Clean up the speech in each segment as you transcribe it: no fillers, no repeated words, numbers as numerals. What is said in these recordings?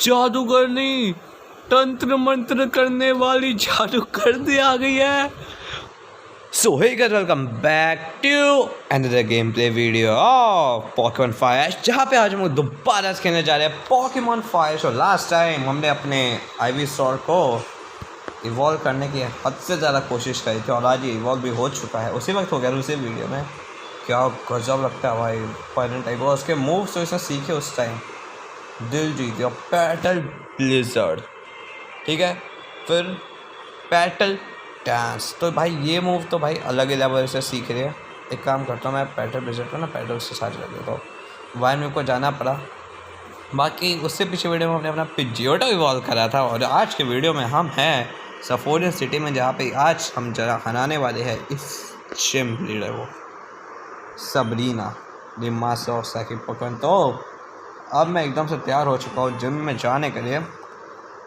जादूगरनी तंत्र मंत्र करने वाली जादूगरनी आ गई है। So hey guys, welcome back to another game play video of Pokemon fire, जहाँ पे आज हम लोग दोबारा खेलने जा रहे हैं Pokemon fire. So last time हमने अपने आइवीसॉर को इवॉल्व करने की हद से ज़्यादा कोशिश करी थी और आज ये इवॉल्व भी हो चुका है। उसी वक्त हो गया उसी वीडियो में। क्या गजब लगता है भाई फाइनल टाइप। और उसके मूव्स तो इसने सीखे उस टाइम, दिल जीत गया। पैटल ब्लिज़र्ड, ठीक है, फिर पैटल डांस। तो भाई ये मूव तो भाई अलग ही लेवल से सीख रहे हैं। एक काम करता हूँ, मैं पैटल ब्लिज़र्ड को ना पैटल से साथ कर देता हूँ। वाइन मेरे को जाना पड़ा। बाकी उससे पीछे वीडियो में हमने अपना पिजियोटो इवॉल्व करा था और आज के वीडियो में हम हैं सफोरियन सिटी में, जहाँ पे आज हम जरा हनाने वाले हैं इस जिम लीडर को, Sabrina the master of cycle Pokemon. तो अब मैं एकदम से तैयार हो चुका हूँ जिम में जाने के लिए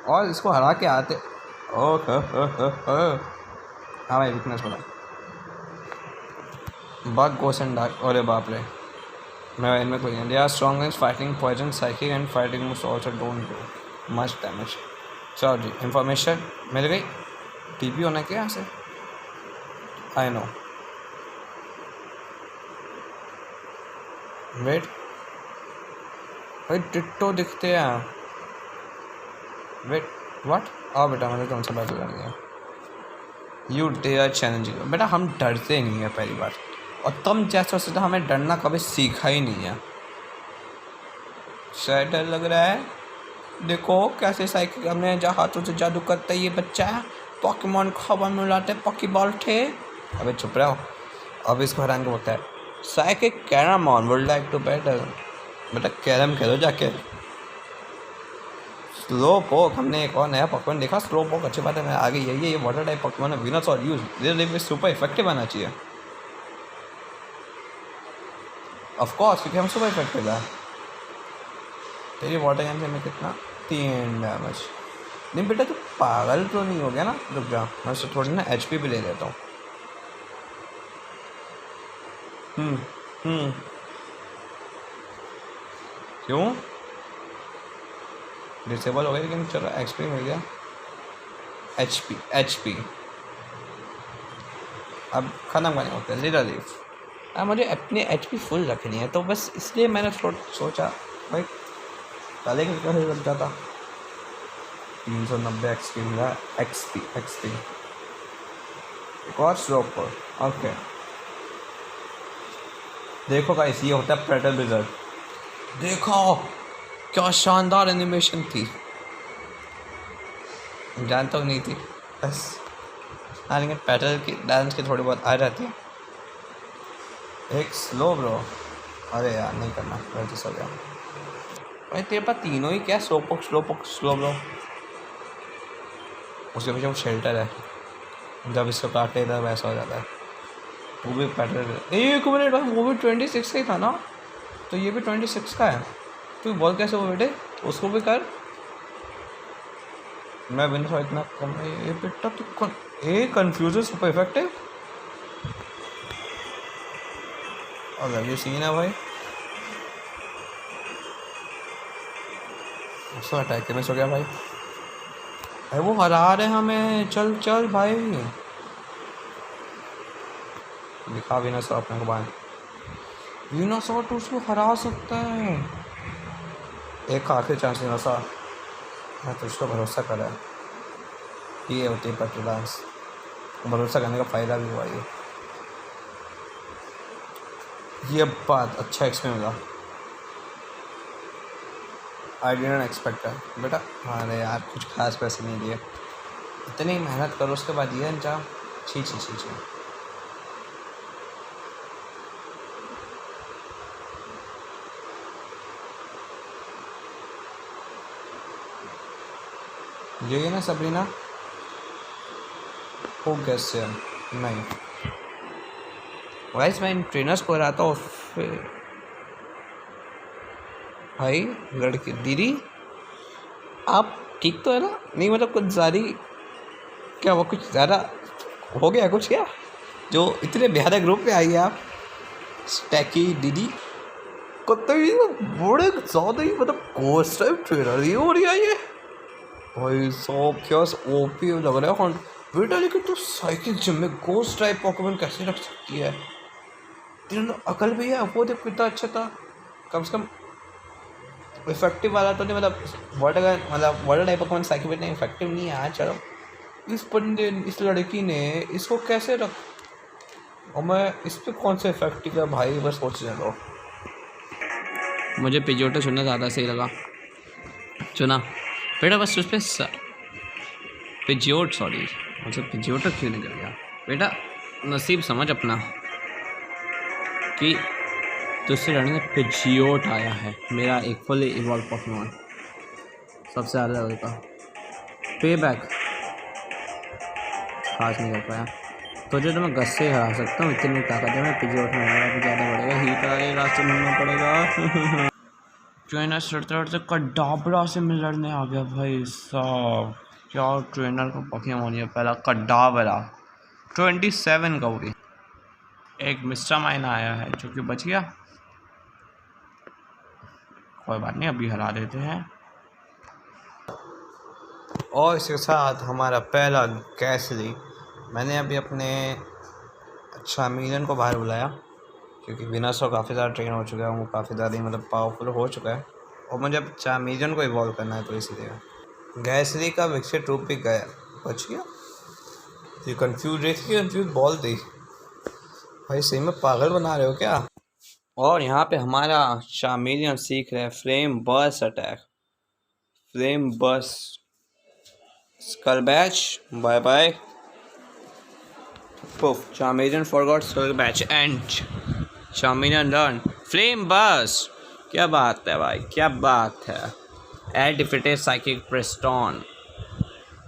और इसको हरा के आते। हाँ भाई, वीकनेस बोला बग गोस एंड डार्क। अरे बाप रे, मैं इनमें कोई नहीं। They are strong in fighting poison cycle and fighting moves also don't do much damage. चलो जी, इंफॉर्मेशन मिल गई। टीपी होना क्या यहाँ से, आई नो। वेट भाई, टिट्टो दिखते हैं। Wait what? आओ बेटा, मैंने तुमसे बात करनी है। You dare challenge. बेटा हम डरते नहीं है पहली बार, और तुम जैसा सोचते हमें डरना कभी सीखा ही नहीं है। शायद डर लग रहा है। देखो कैसे साइकिल हमने जहाँ हाथों से जादू करता है ये बच्चा। पोकेमॉन खबर में उड़ाते पॉकीबॉल थे। अबे चुप रहो, अब इसको हराने को बोलता है। Psychic Cameron would like to battle. बेटा कैरम खेलो जाके। स्लो पोक, हमने एक और नया पोकेमॉन देखा स्लो पोक। अच्छी बात है, मैं आगे यही ये वाटर टाइप पोकेमॉन है। विनस और यूज रियली सुपर इफेक्टिव आना चाहिए ऑफ कोर्स, क्योंकि हम सुपर इफेक्टिव है। तेरी वाटर गेम से हमें कितना 3 डैमेज। नहीं बेटा तू पागल तो नहीं हो गया ना? रुक जा, मैं उससे थोड़ी ना HP भी ले लेता हूँ। क्यों डिसेबल हो गया? लेकिन चलो XP मिल गया। HP अब खत्म करने होते हैं लिटरली। अब मुझे अपनी HP फुल रखनी है, तो बस इसलिए मैंने सोचा भाई पहले कि कैसे लग जाता। 390 XP मिला। XP एक और स्लो पर। ओके देखो गाइस, ये होता है पैटल ब्लिज़र्ड। देखो क्या शानदार एनिमेशन थी, जानता हूँ नहीं थी बस। हाँ लेकिन पैटल की डांस की थोड़ी बहुत आ जाती है। एक स्लो ब्रो, अरे यार नहीं करना, गलती से हो गया भाई। तेरे पास तीनों ही क्या, स्लो ब्रो। उसके पीछे वो शेल्टर है, जब इसको काटे तब वैसा हो जाता है। वो भी पैटर्न। एक मिनट भाई, वो भी 26 का ही था ना, तो ये भी 26 का है। तू बोल कैसे हो बेटे, उसको भी कर। मैं विनस इतना कम है ये बेटा। तू कौन कंफ्यूजन सुपर इफेक्टिव। और ये सीन है भाई, उसको अटैक में सो गया भाई। अरे वो हरा रहे हमें, चल भाई दिखा विनस अपने को बाहर। विनस और तो उसको हरा सकता है। एक आखिरी चांस विनस, मैं तो उसको भरोसा करा है। ये होती है पैटल डांस, भरोसा करने का फ़ायदा भी हुआ ये बात। अच्छा एक्सपी मिला, आई डिडंट एक्सपेक्ट है बेटा। अरे यार कुछ खास पैसे नहीं दिए, इतनी मेहनत करो उसके बाद ये अंजाम। छी। ये ना सबरीना हो कैसे नहीं वाइस। मैं इन ट्रेनर्स को रहा था फिर भाई। लड़की दीदी आप ठीक तो है ना? नहीं मतलब कुछ ज़्यादा क्या, वो कुछ ज़्यादा हो गया कुछ क्या, जो इतने बेहद ग्रुप में आई है आप? स्टैकी दीदी कतई बड़े ज़्यादा ही मतलब गोस्ट टाइप ट्रेलर ही हो रही है ये भाई। सब क्या ओपी लग रहा है बेटा, लेकिन तू साइकिल जिम में गोस्ट टाइप पॉकेमॉन कैसे रख सकती है? तेरे अकल भी है, वो देख कितना अच्छा था। कम से कम इफेक्टिव वाला तो नहीं, मतलब वाटर टाइप पॉकेमॉन साइकिल में इफेक्टिव नहीं है। चलो इस बंदे इस लड़की ने इसको कैसे रख, और मैं इस पर कौन सा इफेक्टिव है भाई, बस सोचने दो। मुझे पिजोटो चुनना ज़्यादा सही लगा, चुना बेटा बस उस पर पिजियोट, सॉरी मुझे पिजियोटो क्यों निकल गया बेटा। नसीब समझ अपना कि तुझसे लड़ने में पिजियोट आया है, मेरा एक फुली इवॉल्व पॉकेमॉन, सबसे ज़्यादा लेवल का। पे बैक खास नहीं कर पाया, तुझे तो मैं गस्से हरा सकता हूँ, इतनी ताकत है। मैं पिजियोट में हमारा ज़्यादा बढ़ेगा, हीट वाले रास्ते मिलना पड़ेगा। ट्रेनर लड़ते कडाबरा से मिल लड़ने आ गया भाई साहब। क्या ट्रेनर का पॉकेमॉन है पहला कडाबरा, 27 का हुई। एक मिस्टर माइना आया है जो कि बच गया, कोई बात नहीं, अभी हरा देते हैं। और इसके साथ हमारा पहला गैसली। मैंने अभी अपने चार्मिलियन को बाहर बुलाया क्योंकि विनासो काफ़ी ज़्यादा ट्रेन हो चुका है, वो काफ़ी ज़्यादा ही मतलब पावरफुल हो चुका है, और मुझे अब चार्मिलियन को इवॉल्व करना है, तो इसीलिए गैसली का विकसित रूप भी गया, बच गया। ये कंफ्यूज रही थी, कंफ्यूज बॉल थी भाई, सही में पागल बना रहे हो क्या? और यहाँ पे हमारा चार्मिलियन सीख रहा है flame burst attack, flame burst. स्कल बैच bye bye, Poof, Charmeleon forgot Skull Batch and Charmeleon learned Flame Burst। क्या बात है भाई, क्या बात है। Add defeated Psychic Preston,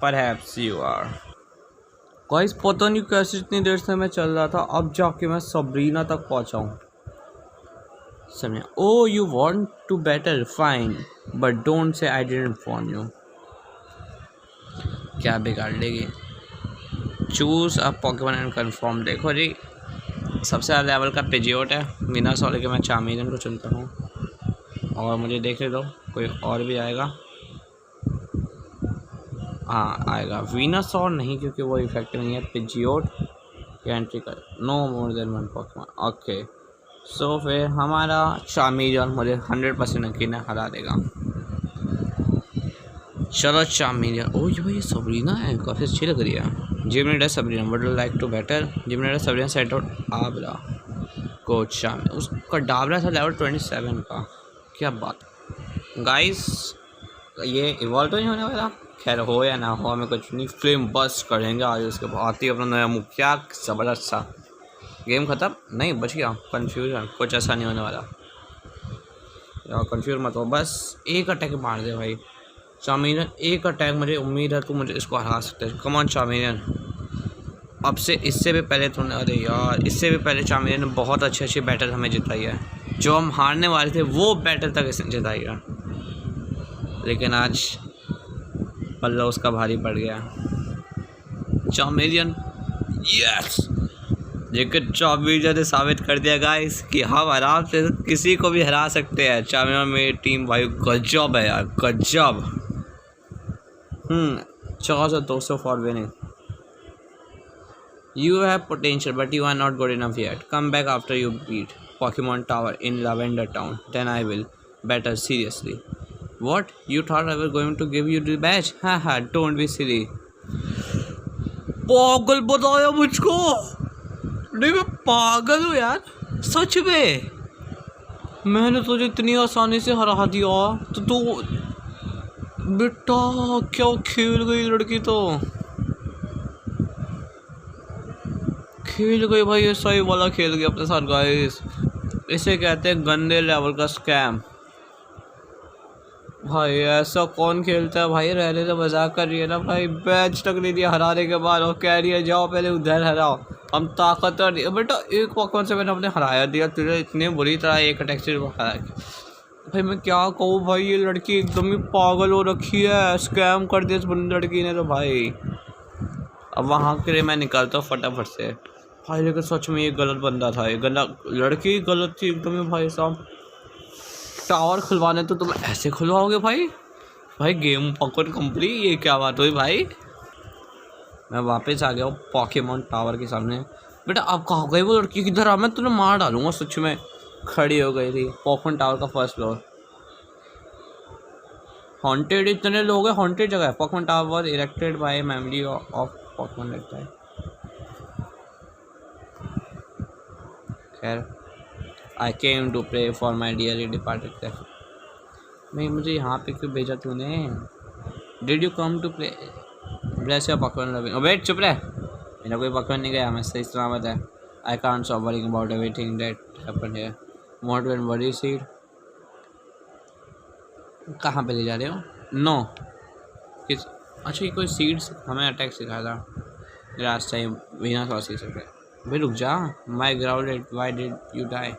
perhaps you are। Guys पता नहीं कैसे इतनी देर से मैं चल रहा था, अब जाके मैं सबरीना तक पहुंचा हूँ। समझे? Oh, you want to battle? Fine, but don't say I didn't warn you। क्या बिगाड़ लेगी? Choose a Pokémon and confirm. देखो जी, सबसे ज़्यादा लेवल का पिजियोट है, विनासोर के मैं चार्मिलियन को चुनता हूँ। और मुझे देखने दो कोई और भी आएगा, हाँ आएगा। विनासोर नहीं क्योंकि वो इफेक्टिव नहीं है। पिजियोट की एंट्री कर, no more then one Pokemon. Okay so फिर हमारा चार्मिलियन मुझे 100% यकीन है हरा देगा। चलो चार्मिलियन, ओ ये भाई सबरीना है, काफ़ी अच्छी लग रही है। Gym leader Sabrina, would you like to battle? Gym leader Sabrina sent out Abra को चार्म, उसका डाबरा था लेवल 27 का। क्या बात गाइस, ये इवॉल्व तो नहीं होने वाला, खैर हो या ना हो हमें कुछ नहीं, फ्लेम बस्ट करेंगे आज उसके बाद ही अपना नया मुख। क्या ज़बरदस्त सा गेम ख़त्म नहीं, बच गया। कन्फ्यूजन कुछ ऐसा नहीं होने वाला यार, कन्फ्यूज मत हो, बस एक अटैक मार दे भाई चार्मिलियन, एक अटैक। मुझे उम्मीद है तू मुझे इसको हरा सकते है। कम ऑन चार्मिलियन, अब से इससे भी पहले तूने, अरे यार इससे भी पहले चार्मिलियन ने बहुत अच्छी बैटल हमें जिताई है, जो हम हारने वाले थे वो बैटल तक इसने जिताई है, लेकिन आज पल्ला उसका भारी पड़ गया। चार्मिलियन यस, लेकिन चार्मिलियन ने साबित कर दिया गाइस कि हम आराम से किसी को भी हरा सकते हैं। चार्मिलियन मेरी टीम भाई गजब है यार, गजब। 4200 for winning। You have potential, but you are not good enough yet. Come back after you beat Pokemon Tower in Lavender Town. Then I will better seriously। What? You thought I was going to give you the badge? Haha, don't be silly। पागल बताया मुझको? नहीं मैं पागल हूँ यार, सच में मैंने तुझे इतनी आसानी से हरा दिया, तो तू बेटा क्या खेल गई लड़की, तो खेल गई भाई, ये सही वाला खेल गया अपने साथ गाइस। इसे कहते हैं गंदे लेवल का स्कैम भाई, ऐसा कौन खेलता है भाई। रहने से मजाक कर रही है ना भाई, बैच तक नहीं दिया हराने के बाद और कह रही है जाओ पहले उधर हराओ, हम ताकतवर नहीं। बेटा एक पॉकेमॉन से मैंने अपने हराया दिया, तुझे इतने बुरी तरह एक अटैक से हराया भाई। मैं क्या कहूँ भाई, ये लड़की एकदम ही पागल हो रखी है, स्कैम कर दिया इस लड़की ने तो भाई। अब वहाँ के लिए मैं निकलता हूँ फटाफट से भाई, लेकिन सच में ये गलत बंदा था, ये गलत लड़की गलत थी एकदम ही भाई साहब। टावर खुलवाने तो तुम ऐसे खुलवाओगे भाई? भाई गेम पॉकेट कंप्लीट, ये क्या बात हुई भाई? मैं वापस आ गया हूँ पॉकेमॉन टावर के सामने। बेटा आप कहाँ गई? वो लड़की किधर आ? मैं तुम्हें मार डालूंगा सच में। खड़ी हो गई थी पॉकेमॉन टावर का फर्स्ट फ्लोर। हॉन्टेड इतने लोग हैं, हॉन्टेड जगह है। Pokemon tower erected by memory of Pokemon लगता है। खैर I came to pray for my dearly departed friend. नहीं मुझे यहाँ पे क्यों भेजा तूने? Did you come to play bless your Pokemon loving? Wait चुप रह, मेरा कोई पॉकेमॉन नहीं गया, मैं सही सलामत है। I can't stop worrying about everything that happened here. More than worry seed. कहाँ पे ले जा रहे हो? नो किस? अच्छा ये कोई सीड्स हमें अटैक सिखाया था लास्ट टाइम बिना सॉसी से। भाई रुक जा। My grounded why did you die?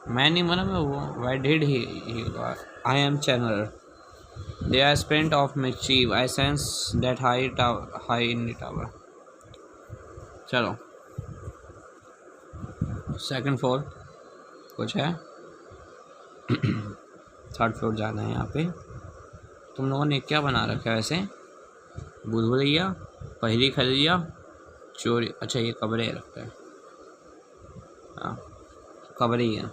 मैं नहीं मना, मैं वो why did he I am channeler there are spent of mischief I sense that high in the tower. चलो सेकंड फ्लोर कुछ है। थर्ड फ्लोर जाना है। यहाँ पे तुम लोगों ने क्या बना रखा है वैसे? भूलभुलैया, पहली खलिया, चोरी। अच्छा ये कमरे रखता है। हाँ कमरे ही है।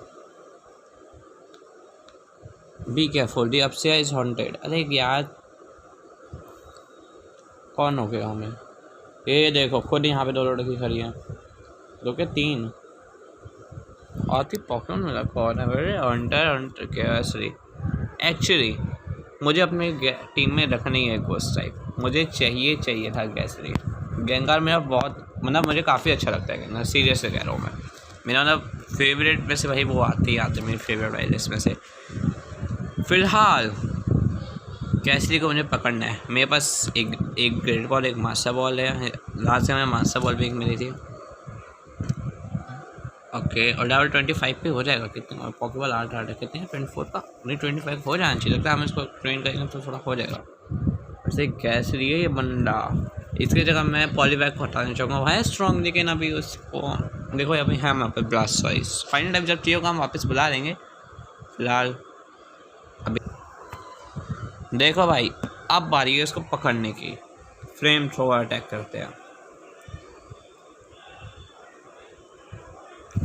Be careful the upstairs is haunted. अरे यार कौन हो गया हमें? ये देखो खुद यहाँ पे 2 लड़की खड़ी हैं, 2 के 3 और थी पॉकेमॉन में कौन है? अरे हंटर केयरसली। एक्चुअली मुझे अपने टीम में रखनी है गोस्ट टाइप, मुझे चाहिए था गैसरी। गेंगार मेरा बहुत मतलब मुझे काफ़ी अच्छा लगता है गेंगार, सीरियस से कह रहा हूँ मैं। मेरा मतलब फेवरेट में से भाई वो आते मेरी फेवरेट वाली लिस्ट में से। फ़िलहाल गैसरी को मुझे पकड़ना है। मेरे पास एक ग्रेट बॉल, एक मास्टर बॉल है। लास्ट से हमें मास्टर बॉल भी एक मिली थी। ओके और लेवल 25 पे हो जाएगा। कितने पॉकेबॉल 8 है, कितने हैं? 24 का नहीं 25 हो जाना चाहिए। लगता है हम इसको ट्रेन करेंगे तो थोड़ा हो जाएगा। वैसे कैसे रही है ये बंदा? इसकी जगह मैं पॉलीबैग को हटाना चाहूँगा। भाई स्ट्रॉन्ग लेकिन अभी उसको देखो अभी है वहाँ पे ब्लास्ट साइज। फाइनल टाइम जब चाहिए होगा हम वापस बुला लेंगे। फिलहाल अभी देखो भाई अब बारी है इसको पकड़ने की। फ्लेम थ्रोवर अटैक करते हैं।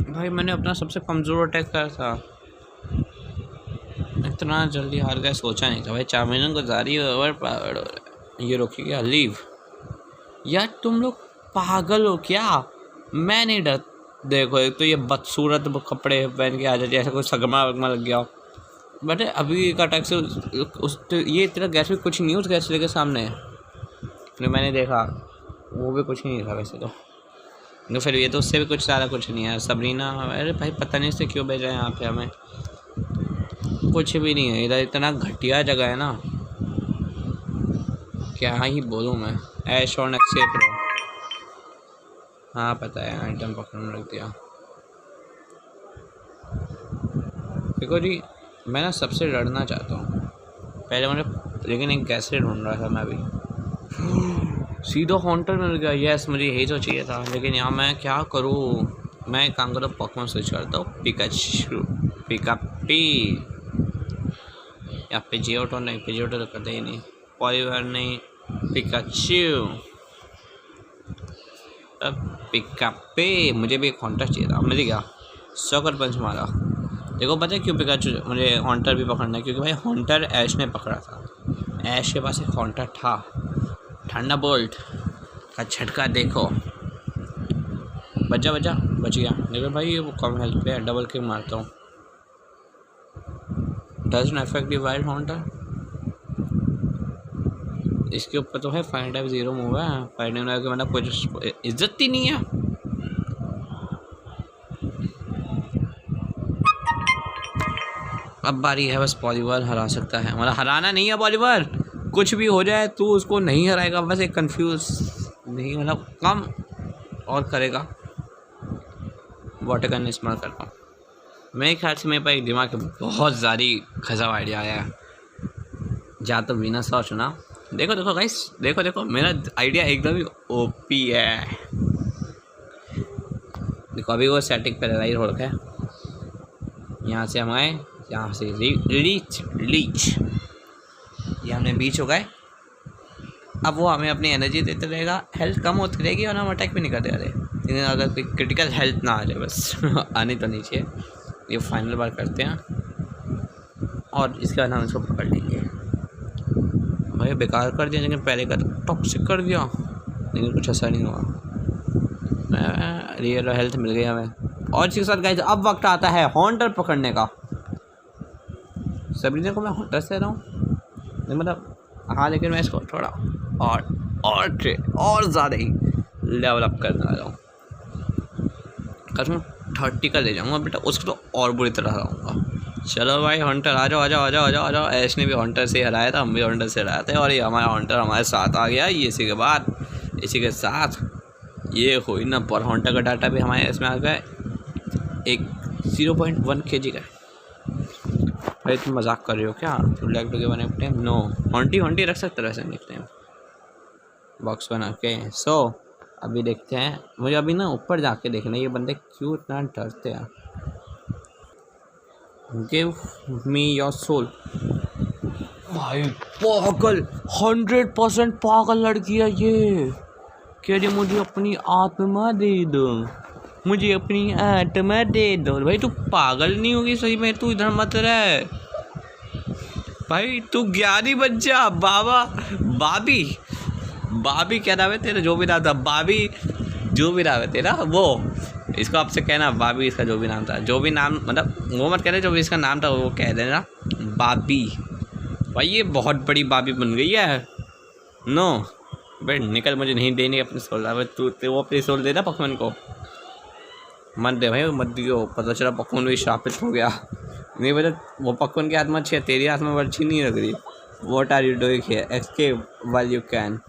भाई मैंने अपना सबसे कमज़ोर अटैक करा था, इतना जल्दी हार गया सोचा नहीं था भाई। 4 महीने गुजारी ओवर पावर्ड हो रहा है। ये रोकिएगा लीव। यार तुम लोग पागल हो क्या? मैं नहीं डर। देखो एक तो ये बदसूरत कपड़े पहन के आ जाती है ऐसा कोई सगमा वगमा लग गया। बट अभी का अटैक से उस तो ये इतना गैस भी कुछ नहीं उस गैस के सामने। फिर मैंने देखा वो भी कुछ नहीं था वैसे तो फिर ये तो उससे भी कुछ ज़्यादा कुछ नहीं है। सबरीना अरे भाई पता नहीं इससे क्यों भेजा है यहाँ पे हमें, कुछ भी नहीं है इधर। इतना घटिया जगह है ना, क्या ही बोलूँ मैं। ऐश और नक्शे प्रो, हाँ पता है आइटम पकड़ने रख दिया। देखो जी मैं ना सबसे लड़ना चाहता हूँ पहले मुझे, लेकिन एक कैसे ढूंढ रहा था मैं अभी। सीधा हॉन्टर मिल गया। यस मुझे यही तो चाहिए था। लेकिन यहाँ मैं क्या करूँ? मैं काम करूँ पॉकेमॉन स्विच करता हूँ। पिकापी या पिजियोटो नहीं, पिजियोटो तो करते ही नहीं। पॉलीवर नहीं, पिकाचू। पिकापी मुझे भी एक हॉन्टर चाहिए था, मिल गया। सॉकर पंच मारा। देखो पता है क्यों पिकाचू मुझे हॉन्टर भी पकड़ना है? क्योंकि भाई हॉन्टर ऐश ने पकड़ा था। ऐश के पास एक हॉन्टर था। ठंडा बोल्ट का झटका देखो। बच गया। देखो भाई वो कम हेल्थ पे है, डबल किक मारता हूँ। Doesn't affect the wild Haunter. इसके ऊपर तो है फाइव टाइप 0 मूव है। फाइव टाइप के मतलब कुछ इज्जत ही नहीं है। अब बारी है बस पॉलीवर हरा सकता है, मतलब हराना नहीं है पॉलीवर। कुछ भी हो जाए तू उसको नहीं हराएगा, बस एक कंफ्यूज नहीं मतलब कम और करेगा। वाटर गन इस्तेमाल करता हूँ। मेरे ख्याल से मेरे पास एक दिमाग में बहुत ज़्यादा खजाव आइडिया आया है। जा तो बिना सोच ना। देखो गाइस, देखो मेरा आइडिया एकदम ही ओपी है। देखो अभी वो सेटिंग पर लड़ाई हो रखा है। यहाँ से हम आए यहाँ से रीच रीच, ये हमने बीच हो गए। अब वो हमें अपनी एनर्जी देते रहेगा, हेल्थ कम होती रहेगी और हम अटैक भी नहीं करते रहे, लेकिन अगर कोई क्रिटिकल हेल्थ ना आ जाए बस आनी तो नहीं चाहिए। ये फाइनल बार करते हैं और इसके बाद हम इसको पकड़ लेंगे। भाई बेकार कर दिया, लेकिन पहले का टॉक्सिक कर दिया, लेकिन कुछ असर नहीं हुआ। रियल हेल्थ मिल गई हमें। और इसके साथ गाइस अब वक्त आता है हॉन्टर पकड़ने का। सबरीना को मैं हॉन्टर से रहा हूँ, मतलब हाँ, लेकिन मैं इसको थोड़ा और ज़्यादा ही लेवल अप करने वाला हूँ। कसम 30 का ले जाऊँगा बेटा, उसको तो और बुरी तरह हराऊँगा। चलो भाई हॉन्टर आ जाओ आ जाओ आ जाओ आ जाओ आ जाओ। ऐश ने भी हॉन्टर से हराया था, हम भी हॉन्टर से हराए थे, और ये हमारा हॉन्टर हमारे साथ आ गया। ये इसी के बाद इसी के साथ ये हुई ना, पर हॉन्टर का डाटा भी हमारे इसमें आ गया, एक 0.1 kg का। भाई तुम मजाक कर रहे हो क्या? ब्लैक डॉग बने अपने नो हॉन्टी रख सकते वैसे निकने बॉक्स बना के। सो अभी देखते हैं, मुझे अभी ना ऊपर जाके देखना ये बंदे क्यों इतना डरते हैं। Give me your soul. भाई पागल 100% पागल लड़की है ये, कह रही मुझे अपनी आत्मा दे दो, मुझे अपनी आत्मा दे दो। भाई तू पागल नहीं होगी सही में, तू इधर मत रह भाई, तू ज्ञानी बन जा। बाबी क्या नाम है तेरा, जो भी नाम था, बाबी जो भी नाम है तेरा, वो इसको आपसे कहना बाबी, इसका जो भी नाम था, जो भी नाम, मतलब वो मत कहना, जो भी इसका नाम था वो कह देना बाबी। भाई ये बहुत बड़ी बाबी बन गई है। नो बेट निकल, मुझे नहीं देनी अपनी सोल। अब तू वो अपनी सोल देना पकवान को मत दे भाई, मत दियो। पता चला पकवान भी श्रापित हो गया। नहीं बेटा वो पकवान की आत्मा अच्छी है, तेरी आत्मा अच्छी नहीं लग रही। What are you doing here, escape while you can.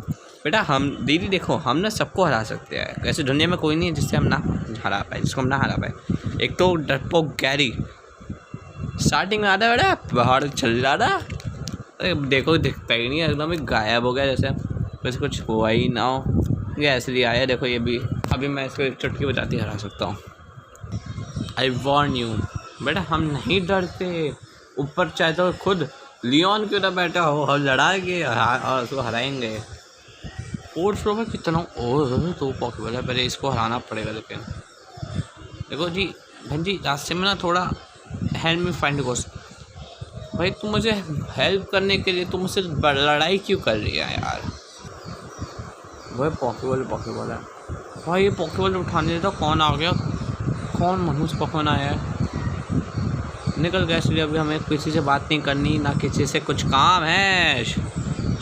बेटा हम दीदी देखो, हम ना सबको हरा सकते हैं, ऐसे दुनिया में कोई नहीं है जिससे हम ना हरा पाए, जिसको हम ना हरा पाए। एक तो डरपोक गैरी स्टार्टिंग में आता है बेटा, बाहर चल जा रहा, अरे देखो दिखता ही नहीं, एकदम ही गायब हो गया, जैसे वैसे कुछ हुआ ही ना हो। ये ऐसे ही आया, देखो ये भी, अभी मैं इसको एक चुटकी बजाती हरा सकता हूँ। आई वॉर्न यू बेटा, हम नहीं डरते। ऊपर चाहे तो खुद लियोन क्यों ना बैठा हो, हम लड़ाएंगे और उसको हराएंगे। फोर्थ फ्लोर में कितना तो पॉसिबल है, पहले इसको हराना पड़ेगा। लेकिन देखो जी बहन जी, रास्ते में ना थोड़ा हेल्प मी फाइंड गोस्ट। भाई तुम मुझे हेल्प करने के लिए तुम मुझसे लड़ाई क्यों कर रही है यार? वह पॉसिबल है भाई, ये पॉसिबल उठाने देता। कौन आ गया, कौन मनुष्य पकवान आया है? निकल गया, इसलिए अभी हमें किसी से बात नहीं करनी, ना किसी से कुछ काम है,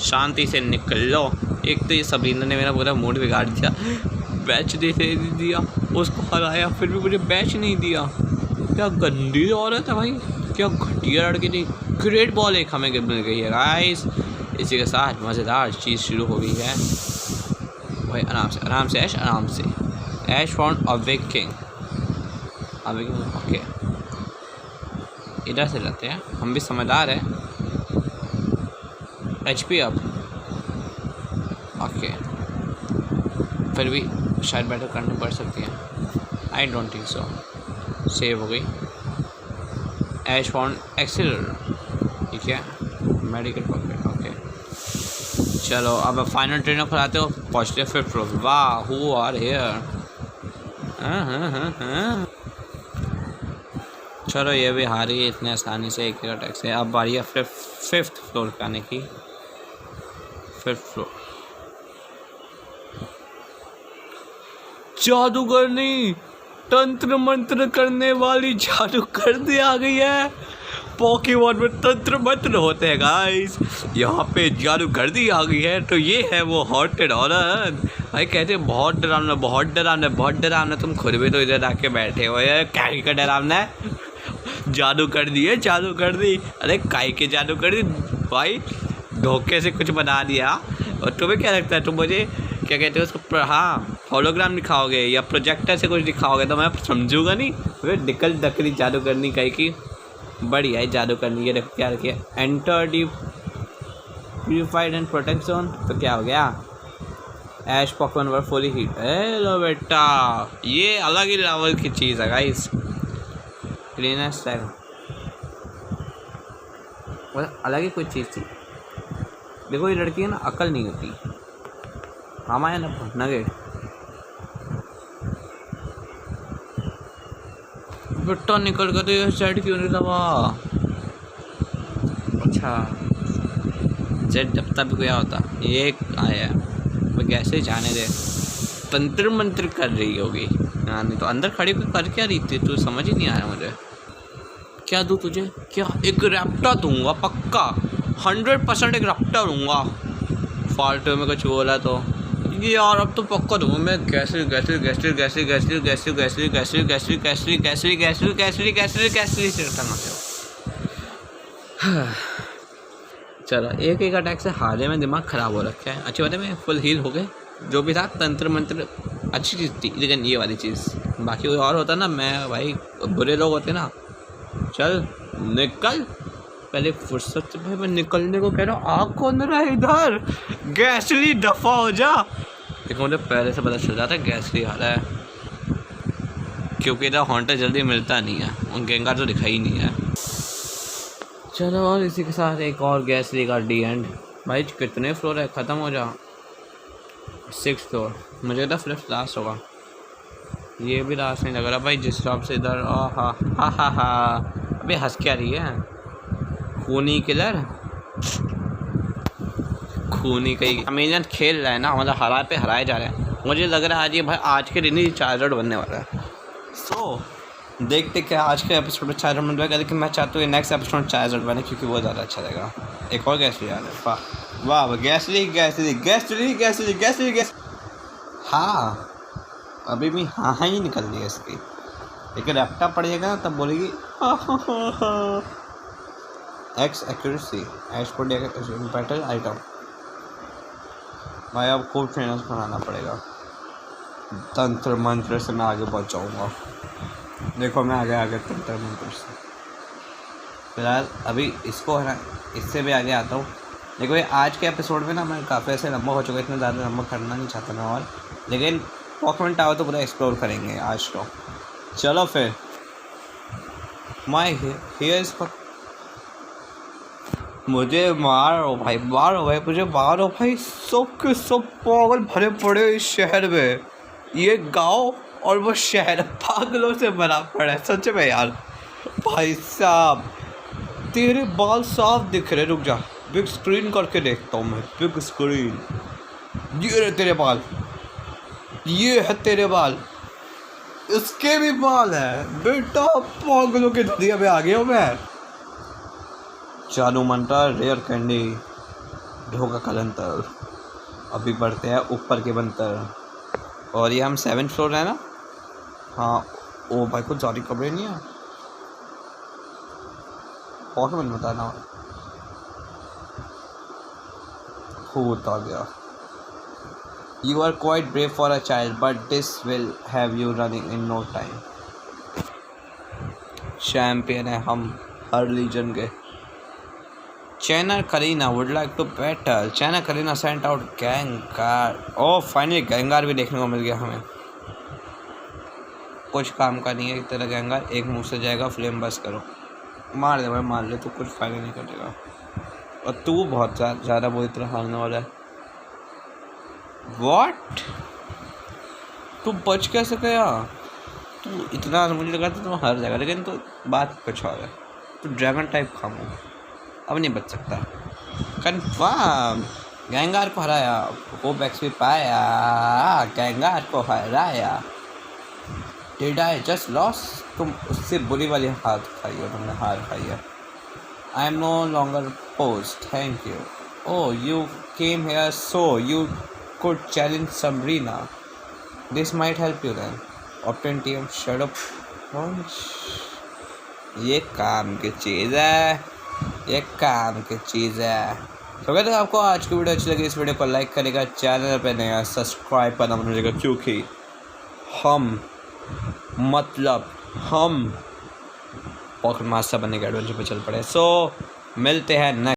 शांति से निकल लो। एक तो ये सबरीना ने मेरा पूरा मूड बिगाड़ दिया, बैच दे दिया, उसको हराया फिर भी मुझे बैच नहीं दिया। क्या गंदी औरत है भाई, क्या घटिया लड़की थी। ग्रेट बॉल एक हमें मिल गई है गाइस। इसी के साथ मज़ेदार चीज़ शुरू हो गई है भाई। आराम से ऐश, आराम से ऐश फाउंड अवेकिंग। ओके इधर से जाते हैं, हम भी समझदार हैं। HP अप, ओके फिर भी शायद बेटर करनी पड़ सकती है। I don't think so. Save हो गई। ऐश फाउंड एक्सीलरेटर, ठीक है। मेडिकल पॉकेट, ओके चलो अब फाइनल ट्रेनर खुलाते हो, पहुँचते 5th फ्लोर। वाह हु आर हियर। हाँ चलो ये भी हारी है इतने आसानी से, एक अटैक से। अब बारी है 5th फ्लोर पे आने की। 5th फ्लोर जादूगरनी, तंत्र मंत्र करने वाली जादूगरनी आ गई है। पॉकीमॉन में तंत्र मंत्र होते हैं गाइस, यहाँ पे जादूगरनी आ गई है। तो ये है वो हॉन्टेड औरत। भाई कहते हैं बहुत डरावना, बहुत डरावना, बहुत डरावना। तुम खुद भी तो इधर आके बैठे हो यार, क्या का डरावना है? जादू कर दी है, जादू कर दी। अरे काय के जादू कर दी भाई, धोखे से कुछ बना दिया। और तुम्हें क्या लगता है, तुम मुझे क्या कहते हो उसको, हाँ होलोग्राम दिखाओगे या प्रोजेक्टर से कुछ दिखाओगे तो मैं समझूंगा नहीं। वे निकल दकरी जादू करनी कहीं की बढ़िया है जादू करनी। ये देखो क्या रखिए, enter D purified and protect zone. तो क्या हो गया, ऐश पॉकवन वर फुली हीट। हेलो बेटा, ये अलग ही लेवल की चीज़ है गाइस। क्लीनेस्ट मतलब अलग ही कोई चीज़ थी। देखो ये लड़की है ना, अकल नहीं होती। हम आए ना नगेट, बेटा निकल कर, तो ये साइड क्यों नहीं दबा? अच्छा जेट दबता भी गया होता, ये आया वो कैसे जाने दे। तंत्र मंत्र कर रही होगी, हाँ नहीं तो अंदर खड़ी कोई कर क्या रही थी, तू समझ ही नहीं आया मुझे। क्या दूँ तुझे? क्या? एक रैप्टा दूंगा पक्का, 100% एक रैप्टा दूंगा। फालतू में कुछ बोला तो ये यार, अब तो पक्का दूंगा मैं। गैसरी गैसरी गैसरी गैसरी गैसरी गैसरी गैसरी गैसरी गैसरी गैसरी गैसरी गैसरी गैसरी गैसरी गैसरी से करना चाहिए। चलो एक एक अटैक से हारे में दिमाग ख़राब हो रखा है। अच्छी बात है मैं फुल हील हो गए। जो भी था तंत्र मंत्र अच्छी चीज़ थी, लेकिन ये वाली चीज़, बाकी कोई और होता ना, मैं भाई बुरे लोग होते ना। चल निकल पहले फुर्सत से, भाई मैं निकलने को कह रहा हूँ, आग कौन रहा है इधर? गैसली दफ़ा हो जा। देखो मुझे पहले से पता चल जाता है गैसली आ रहा है, क्योंकि इधर हॉन्टर जल्दी मिलता नहीं है, उन गेंगार तो दिखाई नहीं है। चलो और इसी के साथ एक और गैसली का डी एंड। भाई कितने फ्लोर है, ख़त्म हो जा। 6th फ्लोर, मुझे तो फिर लास्ट होगा। ये भी लास्ट नहीं लग रहा भाई, जिस हिसाब से इधर हा अभी हंस क्या रही है? खूनी किलर, खूनी कहीं अमेजन खेल रहा है ना, मतलब हराए जा रहे हैं। मुझे लग रहा है आज ये भाई आज के दिन ही चार्जर बनने वाला है। सो देखते क्या आज के एपिसोड में चार्जर बन जाएगा, लेकिन मैं चाहता हूँ नेक्स्ट एपिसोड में चार्जर बने, क्योंकि वो ज़्यादा अच्छा रहेगा। एक और गैसली आ रहा है, वाह वाह, गैसली गैसली गैसली गैसली गैसली गैस। हाँ अभी भी हाँ ही निकल रही है इसकी, लेकिन रैप्टा पड़ जाएगा ना तब बोलेगी एक्स एक्यूरेसी बैटल आइटम। भाई अब खूब ट्रेनर्स बनाना पड़ेगा, तंत्र मंत्र से मैं आगे बढ़ जाऊँगा। देखो मैं आगे तंत्र मंत्र से, फिलहाल अभी इसको है ना, इससे भी आगे आता हूँ। देखो ये आज के एपिसोड में ना मैं काफ़ी ऐसे लंबा हो चुका है, इतना ज़्यादा लंबा करना नहीं चाहता मैं और, लेकिन पॉकेमॉन टावर तो पूरा एक्सप्लोर करेंगे आज तो। चलो फिर माय हियर इज, मुझे मारो भाई मुझे मारो भाई। सब के सब पागल भरे पड़े इस शहर में, ये गांव और वो शहर पागलों से भरा पड़ा है सच में यार। भाई साहब तेरे बाल साफ दिख रहे, रुक जा बिग स्क्रीन करके देखता हूँ मैं, बिग स्क्रीन। ये रहे तेरे बाल, ये है तेरे बाल, इसके भी बाल है बेटा। पागलों के दुनिया में आ गया हूँ मैं। चालू मंत्र रेयर कैंडी ढोका कलंतर। अभी बढ़ते हैं ऊपर के मंत्र, और ये हम 7th फ्लोर है ना। हाँ ओ भाई कुछ ज़्यादा कपड़े नहीं है, पॉकेमॉन बताना भूत आ गया। You are quite brave for a child, but this will have you running in no time. Champion है हम हर लीजन के। Channeler Karina would like to battle. Channeler Karina sent out Gengar. Oh finally Gengar भी देखने को मिल गया हमें। कुछ काम का नहीं है तेरा गैंगार, एक मुंह से जाएगा फ्लेम बस करो। मार दे भाई मार ले, तो कुछ फायदा नहीं करेगा, और तू बहुत ज़्यादा बुरी तरह हारने वाला है। What? तू बच कैसे गया? तू इतना मुझे लगा था तुम हार जाएगा, लेकिन तो बात कुछ और है। तू ड्रैगन टाइप खामो, अब नहीं बच सकता। कन्फर्म गैंगार को हराया, होप एक्सपी पाया, गैंगार को हराया। Did I just loss? तुम उससे बुरी वाली हार खाई हो, तुमने हार खाई है। I am no longer post, thank you. Oh you came here so you could challenge Sabrina. This might help you then. Obtain TM Shadow Punch. ये काम की चीज़ है, ये काम की चीज़ है। तो अगर आपको आज की वीडियो अच्छी लगी, इस वीडियो को लाइक करेगा, चैनल पे नया सब्सक्राइब करना मत भूलिएगा, क्योंकि हम पॉकेट मास्टर बनने के एडवेंचर पे चल पड़े। सो मिलते हैं नेक्स्ट